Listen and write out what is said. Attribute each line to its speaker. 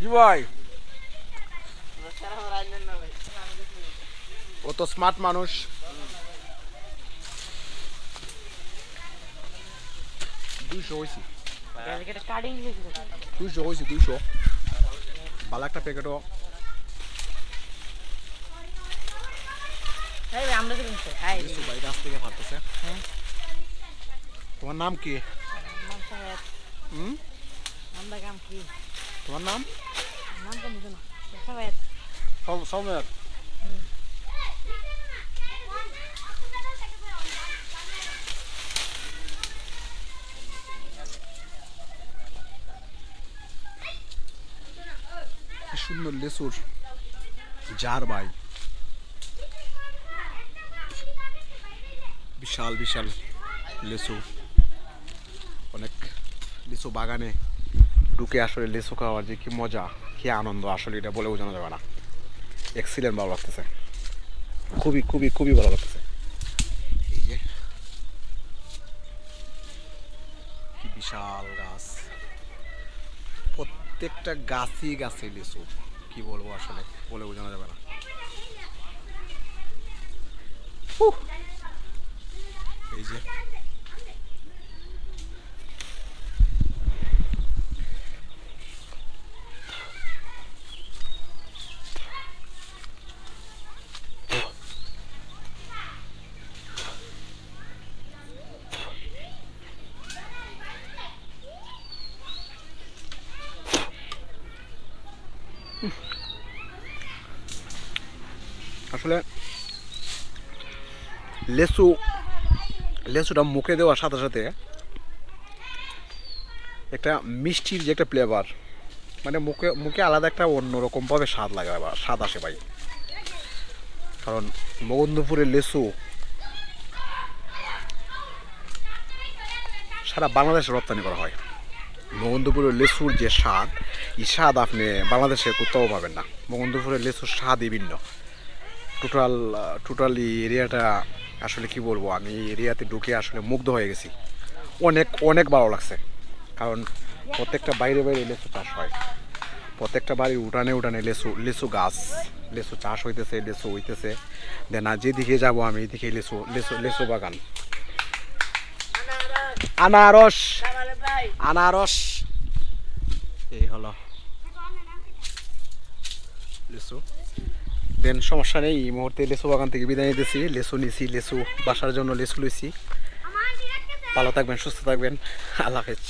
Speaker 1: জি ভাই ও তো স্মার্ট মানুষ। 200 হয়েছি 200 হয়েছি 200 ভালো একটা প্যাকেটও ভাই গাছ থেকে ফাটতেছে। তোমার নাম কি? তোমার নাম? সৌমের। কি সুন্দর লেসুর জার ভাই, বিশাল বিশাল লেসু। অনেক লিচু বাগানে ঢুকে আসলে লিচু খাওয়ার যে কি মজা, কি আনন্দ, আসলে এটা বলে বোঝানো যাবে না। এক্সিলেন্ট ভালো লাগতেছে, খুবই খুবই খুবই ভালো লাগতেছে। এই যে কি বিশাল গাছ, প্রত্যেকটা গাছই গাছে লিচু, কি বলবো আসলে বলে বোঝানো যাবে না। এই যে আসলে লেচুটা মুখে দেওয়ার সাথে সাথে একটা মিষ্টির যে একটা ফ্লেভার, মানে মুখে মুখে আলাদা একটা অন্যরকমভাবে স্বাদ লাগে বা স্বাদ আসে ভাই। কারণ মগন্ধপুরের লেচু সারা বাংলাদেশে রপ্তানি করা হয়। মগন্ধপুরের লেচুর যে স্বাদ, এই স্বাদ আপনি বাংলাদেশে কোথাও পাবেন না। মগন্ধপুরের লেচুর স্বাদই ভিন্ন। টোটালি এরিয়াটা আসলে কি বলবো, আমি এরিয়াতে ঢুকে আসলে মুগ্ধ হয়ে গেছি। অনেক অনেক ভালো লাগছে, কারণ প্রত্যেকটা বাইরে বাইরে লেচু চাষ হয়, প্রত্যেকটা বাড়ির উঠানে উঠানে লেচু গাছ, লেচু চাষ হইতেছে, লেচু হইতেছে। দেন যেদিকে যাবো আমি এদিকে লেচু লেচু লেচু বাগান। আনারস আনারস এই হলো লেচু। দেন সমস্যা নেই, এই মুহূর্তে লেচু বাগান থেকে বিদায় নিতেছি। লেচু নিছি, লেচু বাসার জন্য লেচু লইছি। ভালো থাকবেন, সুস্থ থাকবেন, আল্লাহ হাফেজ।